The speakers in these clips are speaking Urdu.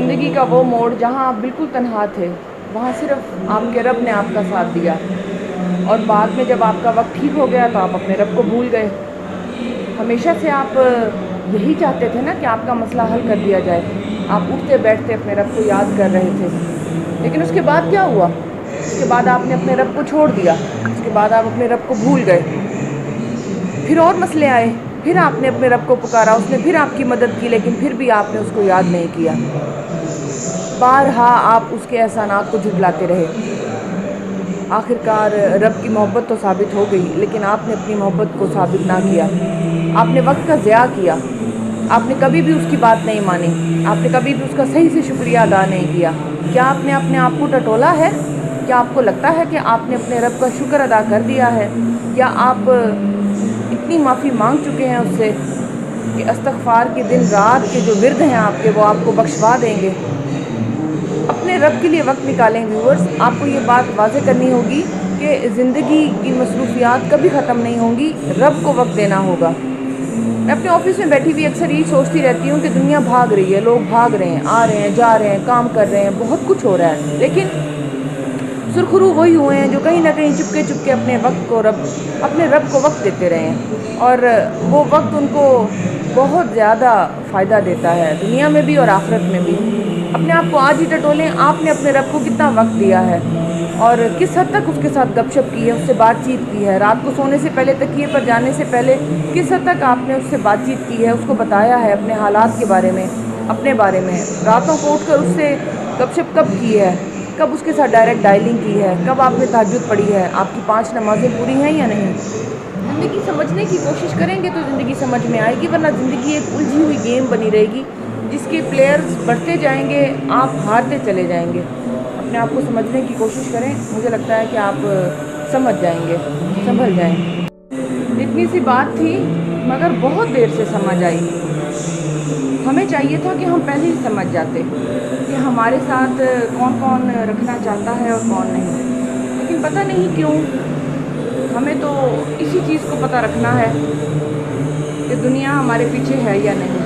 زندگی کا وہ موڑ جہاں آپ بالکل تنہا تھے، وہاں صرف آپ کے رب نے آپ کا ساتھ دیا، اور بعد میں جب آپ کا وقت ٹھیک ہو گیا تو آپ اپنے رب کو بھول گئے۔ ہمیشہ سے آپ یہی چاہتے تھے نا کہ آپ کا مسئلہ حل کر دیا جائے، آپ اٹھتے بیٹھتے اپنے رب کو یاد کر رہے تھے، لیکن اس کے بعد کیا ہوا؟ اس کے بعد آپ نے اپنے رب کو چھوڑ دیا، اس کے بعد آپ اپنے رب کو بھول گئے، پھر اور مسئلے آئے، پھر آپ نے اپنے رب کو پکارا، اس نے پھر آپ کی مدد کی، لیکن پھر بھی آپ نے اس کو یاد نہیں کیا۔ بارہا آپ اس کے احسانات کو جھٹلاتے رہے، آخر کار رب کی محبت تو ثابت ہو گئی، لیکن آپ نے اپنی محبت کو ثابت نہ کیا، آپ نے وقت کا ضیاع کیا، آپ نے کبھی بھی اس کی بات نہیں مانی، آپ نے کبھی بھی اس کا صحیح سے شکریہ ادا نہیں کیا۔ کیا آپ نے اپنے آپ کو ٹٹولا ہے؟ کیا آپ کو لگتا ہے کہ آپ نے اپنے رب کا شکر ادا کر دیا ہے؟ یا آپ اتنی معافی مانگ چکے ہیں اس سے کہ استغفار کے دن رات کے جو ورد ہیں آپ کے، وہ آپ کو بخشوا دیں گے؟ اپنے رب کے لیے وقت نکالیں ویورز، آپ کو یہ بات واضح کرنی ہوگی کہ زندگی کی مصروفیات کبھی ختم نہیں ہوں گی، رب کو وقت دینا ہوگا۔ میں اپنے آفس میں بیٹھی ہوئی اکثر یہی سوچتی رہتی ہوں کہ دنیا بھاگ رہی ہے، لوگ بھاگ رہے ہیں، آ رہے ہیں، جا رہے ہیں، کام کر رہے ہیں، بہت کچھ ہو رہا ہے، لیکن سرخرو وہی ہوئے ہیں جو کہیں نہ کہیں چپکے چپکے اپنے رب کو وقت دیتے رہے ہیں، اور وہ وقت ان کو بہت زیادہ فائدہ دیتا ہے، دنیا میں بھی اور آخرت میں بھی۔ اپنے آپ کو آج ہی ٹٹولیں، آپ نے اپنے رب کو کتنا وقت دیا ہے، اور کس حد تک اس کے ساتھ گپ شپ کی ہے، اس سے بات چیت کی ہے، رات کو سونے سے پہلے، تکیے پر جانے سے پہلے کس حد تک آپ نے اس سے بات چیت کی ہے، اس کو بتایا ہے اپنے حالات کے بارے میں، اپنے بارے میں، راتوں کو اٹھ کر اس سے گپ شپ کب کی ہے، کب اس کے ساتھ ڈائریکٹ ڈائلنگ کی ہے، کب آپ نے تہجد پڑھی ہے، آپ کی 5 نمازیں پوری ہیں یا نہیں؟ زندگی سمجھنے کی کوشش کریں گے تو زندگی سمجھ میں آئے گی، ورنہ زندگی ایک الجھی ہوئی گیم بنی رہے گی جس کے پلیئرز بڑھتے جائیں گے، آپ ہارتے چلے جائیں گے۔ اپنے آپ کو سمجھنے کی کوشش کریں، مجھے لگتا ہے کہ آپ سمجھ جائیں گے، سنبھل جائیں گے۔ اتنی سی بات تھی مگر بہت دیر سے سمجھ آئی، ہمیں چاہیے تھا کہ ہم پہلے ہی سمجھ جاتے کہ ہمارے ساتھ کون کون رکھنا چاہتا ہے اور کون نہیں، لیکن پتہ نہیں کیوں ہمیں تو اسی چیز کو پتہ رکھنا ہے کہ دنیا ہمارے پیچھے ہے یا نہیں۔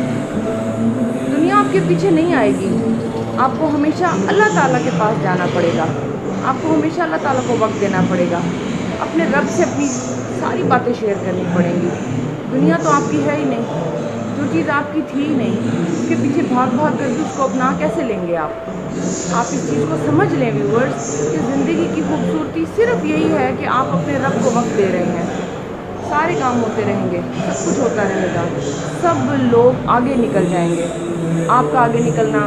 دنیا آپ کے پیچھے نہیں آئے گی، آپ کو ہمیشہ اللہ تعالیٰ کے پاس جانا پڑے گا، آپ کو ہمیشہ اللہ تعالیٰ کو وقت دینا پڑے گا، اپنے رب سے اپنی ساری باتیں شیئر کرنی پڑیں گی۔ دنیا تو آپ کی ہے ہی نہیں، جو چیز آپ کی تھی ہی نہیں، اس کے پیچھے بھاگ بھاگ کر کے اس کو اپنا کیسے لیں گے آپ؟ آپ اس چیز کو سمجھ لیں ویورز کہ زندگی کی خوبصورتی صرف یہی ہے کہ آپ اپنے رب کو وقت دے رہے ہیں۔ سارے کام ہوتے رہیں گے، سب کچھ ہوتا رہے گا، سب لوگ آگے نکل جائیں گے، آپ کا آگے نکلنا